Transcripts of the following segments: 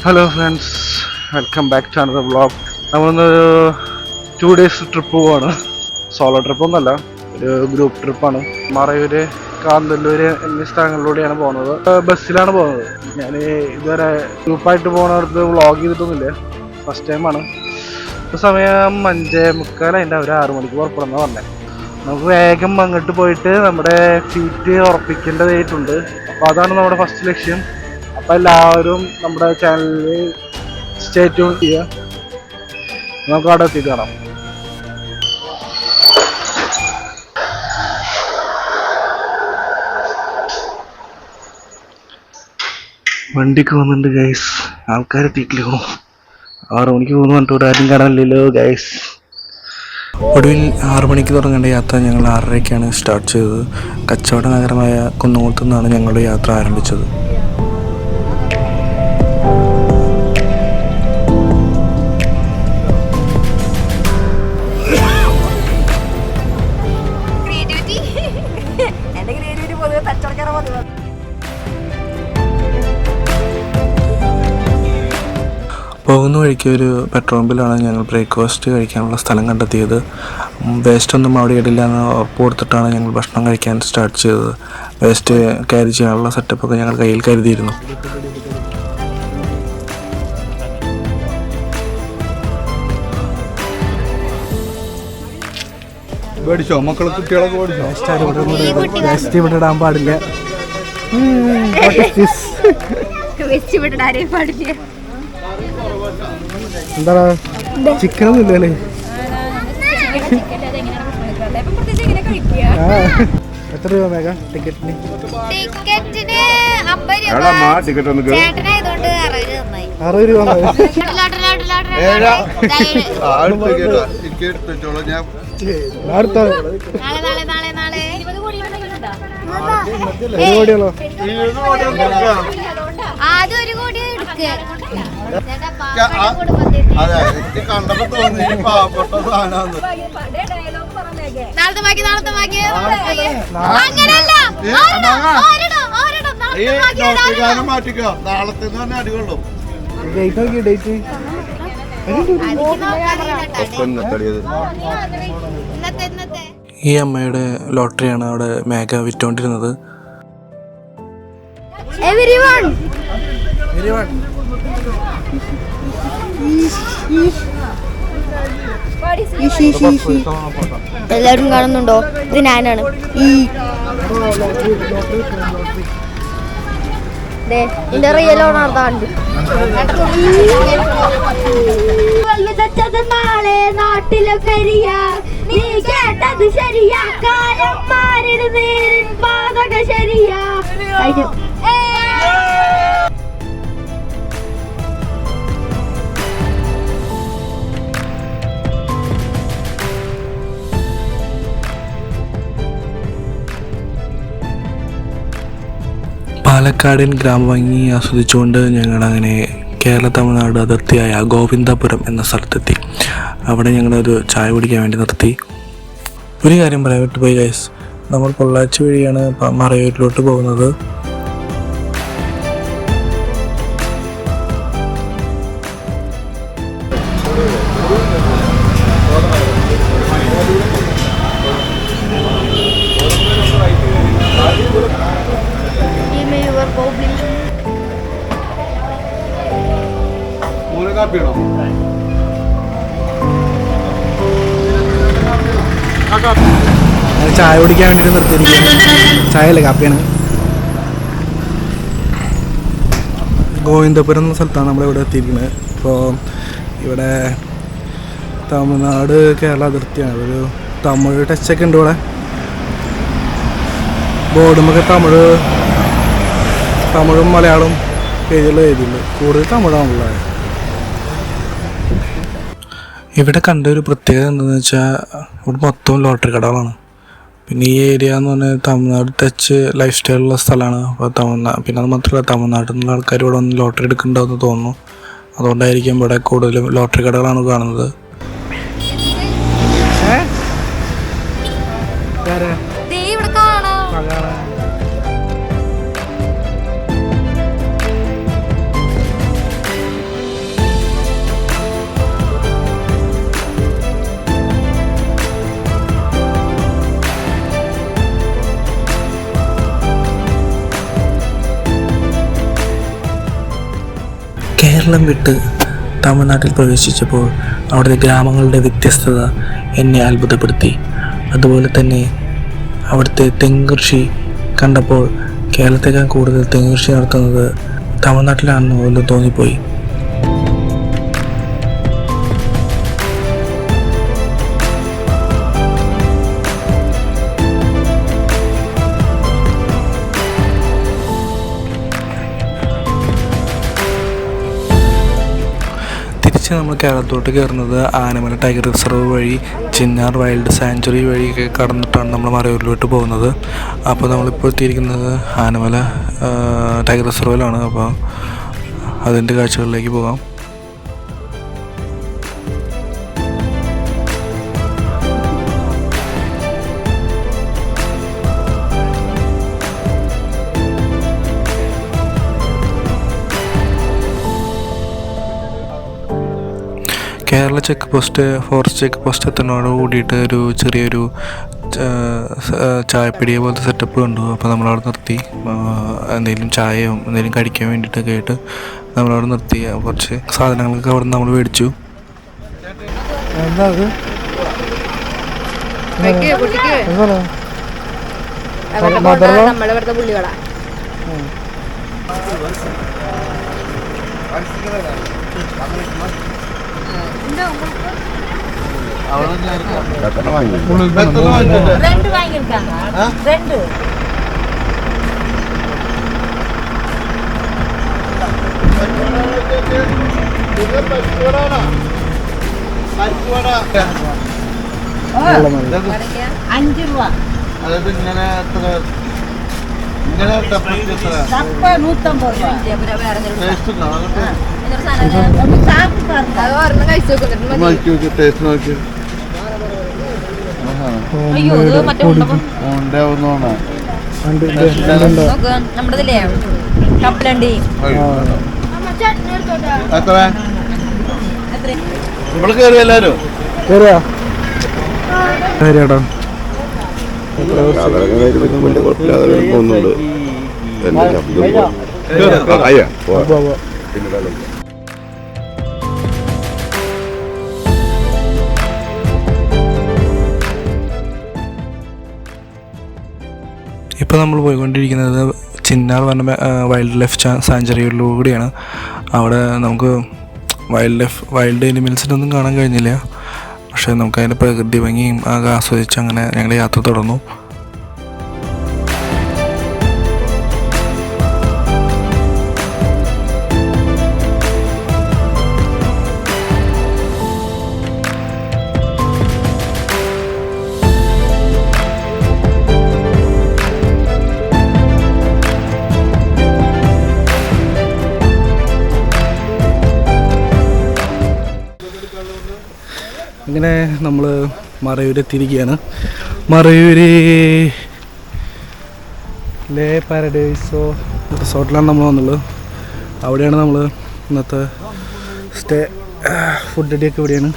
Hello friends, welcome back to another vlog. നമ്മളൊന്നൊരു 2 days trip പോവാണ്. Solo ട്രിപ്പൊന്നുമല്ല, ഒരു ഗ്രൂപ്പ് ട്രിപ്പാണ്. മറയൂര്, കാന്തല്ലൂര് എന്നീ സ്ഥലങ്ങളിലൂടെയാണ് പോകുന്നത്. ബസ്സിലാണ് പോകുന്നത്. ഞാൻ ഇതുവരെ ഗ്രൂപ്പായിട്ട് പോകുന്നിടത്ത് വ്ളോഗ് ചെയ്തിട്ടൊന്നുമില്ല, ഫസ്റ്റ് ടൈമാണ്. ഇപ്പോൾ സമയം 5:45. അതിൻ്റെ ഒരു 6 മണിക്ക് പുറപ്പെടുന്ന പറഞ്ഞത്. നമുക്ക് വേഗം അങ്ങോട്ട് പോയിട്ട് നമ്മുടെ സീറ്റ് ഉറപ്പിക്കേണ്ടതായിട്ടുണ്ട്. അപ്പോൾ അതാണ് നമ്മുടെ ഫസ്റ്റ് ലക്ഷ്യം. അപ്പോൾ എല്ലാവരും നമ്മുടെ ചാനലിൽ സ്റ്റേ ട്യൂൺ ചെയ്യുക. നമുക്ക് അവിടെ എത്തിയിട്ട് കാണാം. വണ്ടിക്ക് പോകുന്നുണ്ട് ഗൈസ്. ആൾക്കാർ എത്തിയിട്ടില്ലോ. 6 മണിക്ക് പോകുന്നു പറഞ്ഞിട്ട് ഇവിടെ ആരും കാണാനില്ലല്ലോ ഗൈസ്. ഒടുവിൽ 6 മണിക്ക് തുടങ്ങേണ്ട യാത്ര ഞങ്ങൾ 6:30-ക്കാണ് സ്റ്റാർട്ട് ചെയ്തത്. കച്ചവട നഗരമായ കുന്നംകുളത്തു നിന്നാണ് ഞങ്ങളുടെ യാത്ര ആരംഭിച്ചത്. പോകുന്ന വഴിക്ക് ഒരു പെട്രോൾ പമ്പിലാണ് ഞങ്ങൾ ബ്രേക്ക്ഫാസ്റ്റ് കഴിക്കാനുള്ള സ്ഥലം കണ്ടെത്തിയത്. വേസ്റ്റൊന്നും അവിടെ ഇടില്ല എന്ന് ഉറപ്പ് കൊടുത്തിട്ടാണ് ഞങ്ങൾ ഭക്ഷണം കഴിക്കാൻ സ്റ്റാർട്ട് ചെയ്തത്. വേസ്റ്റ് ക്യാരി ചെയ്യാനുള്ള സെറ്റപ്പൊക്കെ ഞങ്ങൾ കയ്യിൽ കരുതിയിരുന്നു. മക്കളെ കുട്ടികളൊക്കെ വേസ്റ്റ് ഇവിടെ ഇടാൻ പാടില്ല. എന്താ ചിക്കൻ ഒന്നും ഇല്ലല്ലേ? എത്ര രൂപ മേഘ ടിക്കറ്റിന്? ടിക്കറ്റിന് 60 രൂപ. അതൊരു കോടി എടുക്കുക. മാറ്റിക്കോ, നാളത്തെ അടികൊള്ളു. ഈ അമ്മയുടെ ലോട്ടറിയാണ് അവിടെ മേഘ വിറ്റോണ്ടിരുന്നത്. എല്ലാവരും കാണുന്നുണ്ടോ? ഇത് ഞാനാണ്. എന്റെ റിയൽ ഓണർ നാളെ നാട്ടിലൊക്കെ നീ കേട്ടത് ശരിയാ, കാലം മാറിടുന്നേ പാതക ശരിയാ. പാലക്കാടൻ ഗ്രാമഭംഗി ആസ്വദിച്ചുകൊണ്ട് ഞങ്ങളങ്ങനെ കേരള തമിഴ്നാട് അതിർത്തിയായ ഗോവിന്ദപുരം എന്ന സ്ഥലത്തെത്തി. അവിടെ ഞങ്ങളൊരു ചായ കുടിക്കാൻ വേണ്ടി നിർത്തി. ഒരു കാര്യം പറയാൻ വിട്ടുപോയി ഗൈസ്, നമ്മൾ പൊള്ളാച്ചി വഴിയാണ് മറയൂരിലോട്ട് പോകുന്നത്. ചായ കുടിക്കാൻ വേണ്ടിയിട്ട് നിർത്തിയിരിക്കുകയാണ്. ചായ അല്ല, കാപ്പിയാണ്. ഗോവിന്ദപുരം എന്ന സ്ഥലത്താണ് നമ്മളിവിടെ എത്തിയിരിക്കുന്നത്. ഇപ്പോൾ ഇവിടെ തമിഴ്നാട് കേരള അതിർത്തിയാണ്. ഒരു തമിഴ് ടച്ചൊക്കെ ഉണ്ട് ഇവിടെ. ബോർഡുമൊക്കെ തമിഴും മലയാളവും പേജുകൾ എഴുതിയുള്ളൂ. കൂടുതൽ തമിഴാണുള്ളത്. ഇവിടെ കണ്ട ഒരു പ്രത്യേകത എന്താണെന്ന് വെച്ചാൽ ഇവിടെ മൊത്തം ലോട്ടറി കടകളാണ്. പിന്നെ ഈ ഏരിയ എന്ന് പറഞ്ഞാൽ തമിഴ്നാട് ടച്ച് ലൈഫ് സ്റ്റൈലുള്ള സ്ഥലമാണ്. അപ്പോൾ പിന്നെ അത് മാത്രമല്ല, തമിഴ്നാട്ടിൽ നിന്നുള്ള ആൾക്കാർ ഇവിടെ വന്ന് ലോട്ടറി എടുക്കുന്നുണ്ടാവുമെന്ന് തോന്നുന്നു. അതുകൊണ്ടായിരിക്കും ഇവിടെ കൂടുതലും ലോട്ടറി കടകളാണ് കാണുന്നത്. കേരളം വിട്ട് തമിഴ്നാട്ടിൽ പ്രവേശിച്ചപ്പോൾ അവിടുത്തെ ഗ്രാമങ്ങളുടെ വ്യത്യസ്തത എന്നെ അത്ഭുതപ്പെടുത്തി. അതുപോലെ തന്നെ അവിടുത്തെ തെങ്ങുകൃഷി കണ്ടപ്പോൾ കേരളത്തേക്കാൾ കൂടുതൽ തെങ്ങുകൃഷി നടത്തുന്നത് തമിഴ്നാട്ടിലാണെന്ന് പോലും തോന്നിപ്പോയി. നമ്മൾ കേരളത്തോട്ട് കയറുന്നത് ആനമല ടൈഗർ റിസർവ് വഴി ചിന്നാർ വൈൽഡ് സാങ്ച്വറി വഴി കടന്നിട്ടാണ് നമ്മൾ മറയൂരിലോട്ട് പോകുന്നത്. അപ്പോൾ നമ്മളിപ്പോൾ എത്തിയിരിക്കുന്നത് ആനമല ടൈഗർ റിസർവിലാണ്. അപ്പോൾ അതിൻ്റെ കാഴ്ചകളിലേക്ക് പോകാം. Kerala check post, forest check post എത്തുന്നതോട് കൂടിയിട്ട് ഒരു ചെറിയൊരു ചായപ്പിടിയെ പോലത്തെ സെറ്റപ്പ് കണ്ടു. അപ്പോൾ നമ്മളവിടെ നിർത്തി എന്തെങ്കിലും ചായയോ എന്തെങ്കിലും കഴിക്കാൻ വേണ്ടിയിട്ടൊക്കെ ആയിട്ട് നമ്മളവിടെ നിർത്തി. കുറച്ച് സാധനങ്ങളൊക്കെ അവിടെ നിന്ന് നമ്മൾ മേടിച്ചു. ரெண்டு வாங்கிருக்காங்க. ரெண்டு ₹5. അതായത് ഇങ്ങനെ ഇങ്ങനെ தப்பா 150. ടേസ്റ്റ് നോക്കി ഉണ്ടാവുന്നതാണ്. നമ്മുടെതില്ലേ കപ്പലണ്ടി എത്ര നമ്മൾ കയറി എല്ലാരും പോകുന്നുണ്ട്. ഇപ്പോൾ നമ്മൾ പോയിക്കൊണ്ടിരിക്കുന്നത് ചിന്നാർ വൈൽഡ് ലൈഫ് സാങ്ച്വറിയിലൂടെയാണ്. അവിടെ നമുക്ക് വൈൽഡ് എനിമൽസിനൊന്നും കാണാൻ കഴിഞ്ഞില്ല. പക്ഷേ നമുക്കതിൻ്റെ പ്രകൃതി ഭംഗിയും ആകെ ആസ്വദിച്ച് അങ്ങനെ ഞങ്ങളുടെ യാത്ര തുടർന്നു. ഇങ്ങനെ നമ്മൾ മറയൂരെത്തിയിരിക്കുകയാണ്. മറയൂര് ലേ പാരഡൈസോ റിസോർട്ടിലാണ് നമ്മൾ വന്നുള്ളത്. അവിടെയാണ് നമ്മൾ ഇന്നത്തെ സ്റ്റേ. ഫുഡ് അടിയൊക്കെ ഇവിടെയാണ്.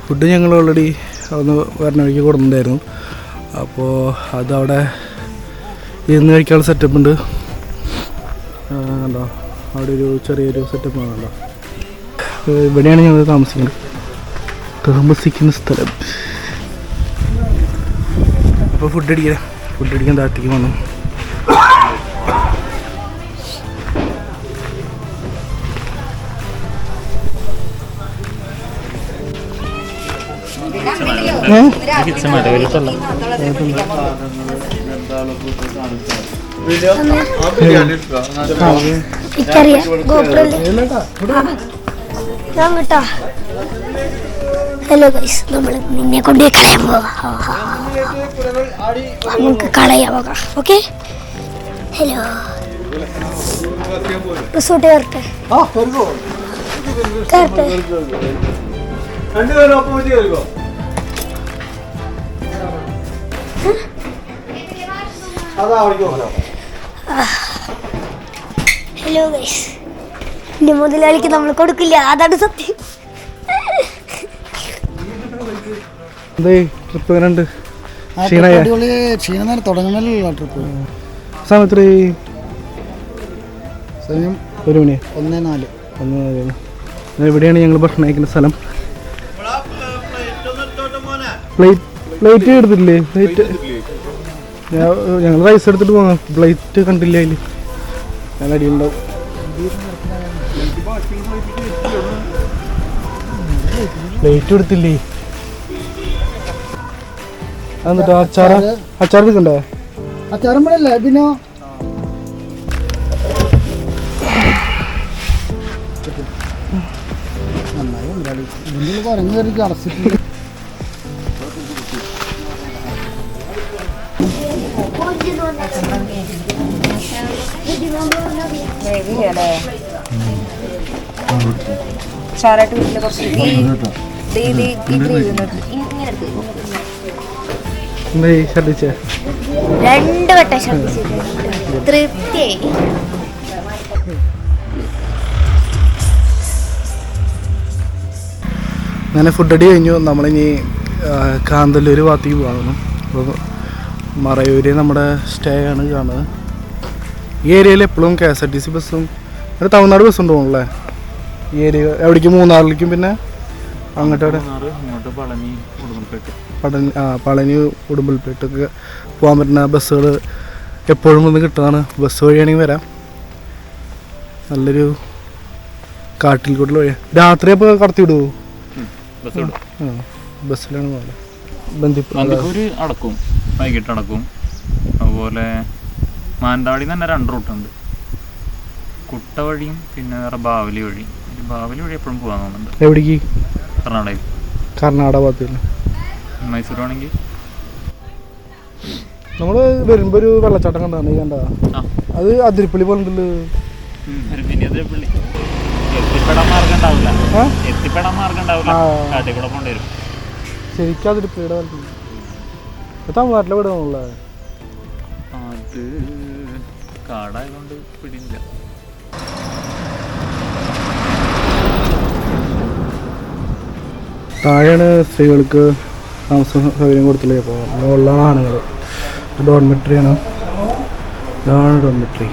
ഫുഡ് ഞങ്ങൾ ഓൾറെഡി ഒന്ന് വരണ വഴിക്ക് കൊടുത്തിട്ടുണ്ടായിരുന്നു. അപ്പോൾ അതവിടെ ഇരുന്ന് കഴിക്കാനുള്ള സെറ്റപ്പ് ഉണ്ട്. കണ്ടോ, അവിടെ ഒരു ചെറിയൊരു സെറ്റപ്പ് കണ്ടോ. ഇവിടെയാണ് ഞങ്ങൾ താമസിക്കുന്ന സ്ഥലം. അപ്പോൾ ഫുഡ് അടിക്കാൻ താഴത്തേക്ക് വന്നു. ഹലോ ഗൈസ്, നമ്മൾ നിന്നെ കൊണ്ടേ കളയാൻ പോവാം. നമുക്ക് കളയാം. ഓക്കെ, ഹലോ റിസോർട്ട് കയറട്ടെ. ഹലോ ഗൈസ്, ഇനി മുതലാളിക്ക് നമ്മൾ കൊടുക്കില്ല, അതാണ് സത്യം. ട്രിപ്പ് എങ്ങനെയുണ്ട്? ക്ഷീണം തുടങ്ങുന്നല്ലോ ട്രിപ്പ്. സമയത്ത് സമയം 1 മണി. 1:04. എവിടെയാണ് ഞങ്ങൾ ഭക്ഷണം കഴിക്കുന്ന സ്ഥലം? പ്ലേറ്റ് എടുത്തിട്ടില്ലേ? പ്ലേറ്റ് ഞങ്ങൾ റൈസ് എടുത്തിട്ട് പോകാം. പ്ലേറ്റ് കണ്ടില്ല അതിൽ. നല്ല അടിയുണ്ടാവും. പ്ലേറ്റ് എടുത്തില്ലേ? എന്നിട്ട് അച്ചാർ എടുക്കണ്ടേ? അച്ചാറും കൂടെ അല്ലേ പിന്നെ നന്നായി കുറഞ്ഞു കയറി അടച്ചിട്ടില്ല. ചാറായിട്ട് വീട്ടില് കുറച്ച് ശ്രദ്ധിച്ചേ? 2 വട്ടം ശ്രദ്ധിച്ചിട്ട് തൃപ്തിയായി. അങ്ങനെ ഫുഡ് അടി കഴിഞ്ഞു. നമ്മളിനി കാന്തല്ലൂർ ഭാഗത്തേക്ക് പോകണം. അപ്പോൾ മറയൂര് നമ്മുടെ സ്റ്റേ ആണ് കാണുന്നത്. ഈ ഏരിയയിൽ എപ്പോഴും KSRTC ബസ്സും തമിഴ്നാട് ബസ്സും തോന്നുന്നല്ലേ ഈ ഏരിയ? എവിടേക്ക്? മൂന്നാറിലേക്കും പിന്നെ അങ്ങോട്ട് പളനി ഉടുമ്പൽപേട്ടൊക്കെ പോകാൻ പറ്റുന്ന ബസ്സുകൾ എപ്പോഴും വന്ന് കിട്ടുന്നതാണ്. ബസ് വഴിയാണെങ്കിൽ വരാം. നല്ലൊരു കാട്ടിൽ കൂടെ വഴി. രാത്രി അപ്പോൾ കടത്തി വിടുമോ? ബസ്സിലാണ് പോകുന്നത്. ബന്ദിപ്പൂര് അടക്കും, വൈകിട്ട് അടക്കും. അതുപോലെ മാനന്തവാടി തന്നെ 2 റൂട്ടുണ്ട്. കുട്ട വഴിയും പിന്നെ വേറെ ബാവലി വഴി. ബാവലി വഴി എപ്പോഴും പോകാൻ തോന്നുന്നുണ്ട്. എവിടേക്ക്? കർണാടക ഭാഗത്ത്. മൈസൂർ ആണെങ്കിൽ നമ്മൾ വരുമ്പോൾ ഒരു വെള്ളച്ചാട്ടം കണ്ടാണ്. ഈ കണ്ട അത് അതിരപ്പള്ളി പോലെ ഉണ്ടല്ലോ. എത്തിപ്പെടാൻ മാർഗം ഉണ്ടാവില്ല. കാട്ടിൽ കൂടെ പോകേണ്ടി വരും. ശരിക്കും അതിരപ്പള്ളിയുടെ തമിഴ്നാട്ടിലെ വിടുന്നുള്ള അത് കാടായതുകൊണ്ട് പിടിയില്ല. താഴെയാണ് സ്ത്രീകൾക്ക് താമസ സൗകര്യം കൊടുത്തില്ലേ. അപ്പോൾ മുകളിലാണ് ആണുങ്ങൾ. ഡോർമെട്രിയാണ്. ഇതാണ് ഡോർമെട്രി.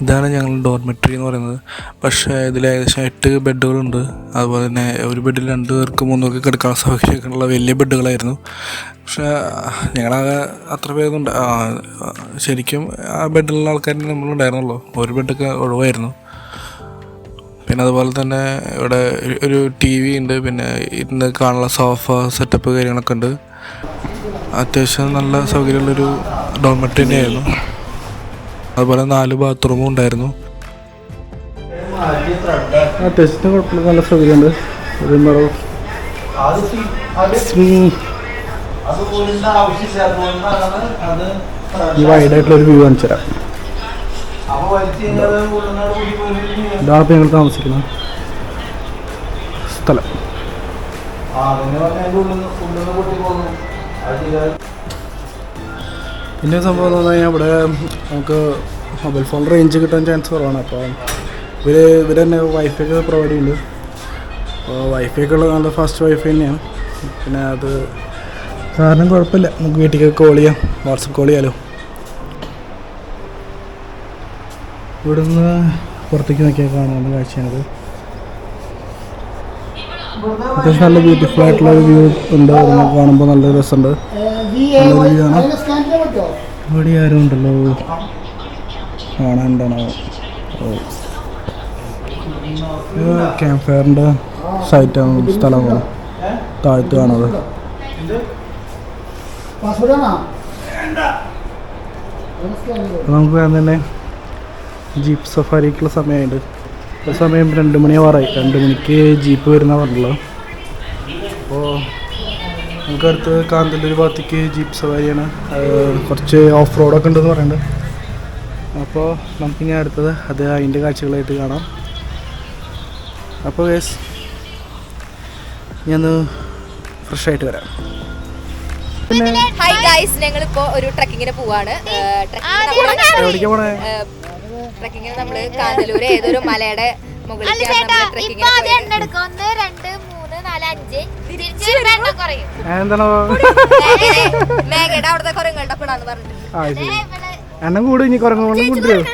ഇതാണ് ഞങ്ങൾ ഡോർമെട്രി എന്ന് പറയുന്നത്. പക്ഷേ ഇതിൽ ഏകദേശം 8 ബെഡുകളുണ്ട്. അതുപോലെ തന്നെ ഒരു ബെഡിൽ 2 പേർക്ക് 3 പേർക്ക് കിടക്കാൻ സൗകര്യമൊക്കെയുള്ള വലിയ ബെഡുകളായിരുന്നു. പക്ഷേ ഞങ്ങളാകെ അത്ര പേരൊന്നും ശരിക്കും ആ ബെഡിലുള്ള ആൾക്കാർ നമ്മളുണ്ടായിരുന്നുള്ളൂ. ഒരു ബെഡൊക്കെ ഒഴിവായിരുന്നു. പിന്നെ അതുപോലെ തന്നെ ഇവിടെ ഒരു TV ഉണ്ട്. പിന്നെ ഇരുന്ന് കാണാനുള്ള സോഫ സെറ്റപ്പ് കാര്യങ്ങളൊക്കെ ഉണ്ട്. അത്യാവശ്യം നല്ല സൗകര്യമുള്ളൊരു ഡോർമെട്രി തന്നെയായിരുന്നു. അതുപോലെ 4 ബാത്റൂമും ഉണ്ടായിരുന്നു. ടെസ്റ്റിന് കുഴപ്പമില്ല, നല്ല സൗകര്യമുണ്ട്. ഈ വൈഡായിട്ടുള്ളൊരു വ്യൂ കാണിച്ചു തരാം. ഇതാണ് ഞങ്ങൾ താമസിക്കുന്ന സ്ഥലം. പിന്നെ സംഭവം എന്ന് പറഞ്ഞു കഴിഞ്ഞാൽ ഇവിടെ നമുക്ക് മൊബൈൽ ഫോൺ റേഞ്ച് കിട്ടാൻ ചാൻസ് കുറവാണ്. അപ്പോൾ ഇവർ തന്നെ വൈഫൈ ഒക്കെ പ്രൊവൈഡ് ചെയ്യുന്നുണ്ട്. അപ്പോൾ വൈഫൈ ഒക്കെ ഉള്ളത് നല്ല ഫാസ്റ്റ് വൈഫൈ തന്നെയാണ്. പിന്നെ അത് കാരണം കുഴപ്പമില്ല, നമുക്ക് വീട്ടിലേക്ക് കോൾ ചെയ്യാം, വാട്സപ്പ് കോൾ ചെയ്യാലോ. ഇവിടുന്ന് പുറത്തേക്ക് നോക്കിയാൽ കാണാവുന്ന കാഴ്ചയാണിത്. അത്യാവശ്യം നല്ല ബ്യൂട്ടിഫുൾ ആയിട്ടുള്ള ഒരു വ്യൂ ഉണ്ട്. കാണുമ്പോൾ നല്ല രസമുണ്ട്. നല്ലൊരു വ്യൂ ആണ്. ഇവിടെ ആരും ഉണ്ടല്ലോ, കാണാനുണ്ടാണോ? ക്യാമ്പ് ഫയറിൻ്റെ സൈറ്റാണ്, സ്ഥലമാണ് താഴത്ത് കാണുന്നത്. നമുക്ക് വേണം തന്നെ ജീപ്പ് സഫാരിക്കുള്ള സമയമുണ്ട്. ഇപ്പോൾ സമയം 2 മണിയാവാറായി. 2 മണിക്ക് ജീപ്പ് വരുന്ന പറഞ്ഞല്ലോ. അപ്പോൾ നമുക്ക് അടുത്ത് കാന്തല്ലൂർ ഭാഗത്തേക്ക് ജീപ്പ് സവാരിയാണ്. കുറച്ച് ഓഫ് റോഡൊക്കെ ഉണ്ടെന്ന് പറയുന്നുണ്ട്. അപ്പോൾ നമുക്കിങ്ങനെ അടുത്തത് അത് അതിൻ്റെ കാഴ്ചകളായിട്ട് കാണാം. അപ്പോൾ ഗൈസ് ഞാൻ ഫ്രഷായിട്ട് വരാം. ഹായ് ഗൈസ്, ഞങ്ങളിപ്പോൾ ഒരു ട്രക്കിങ്ങിന് പോവാണ്. എവിടേക്കാ പോണേ? ട്രക്കിങ്ങിന് നമ്മള് കാന്തല്ലൂര് ഏതൊരു മലയുടെ മുകളിലേക്കാണ് ട്രക്കിങ്ങിന് എന്താണോ മേഘയുടെ അവിടുത്തെ കുരങ്ങളുടെ കൂടാന്ന് പറഞ്ഞിട്ട് എണ്ണം കൂടും. ഇനി കുറങ്ങ കൊണ്ടും കൊണ്ടുവരും.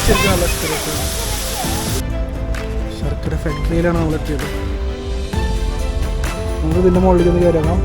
ശരിക്കും നല്ല എക്സ്പീരിയൻസ്. ശർക്കര ഫാക്ടറിയിലാണ് നമ്മൾ എത്തിയത്. നമുക്ക് ഇതിൻ്റെ മുകളിലേക്ക് ഒന്ന് കയറാം.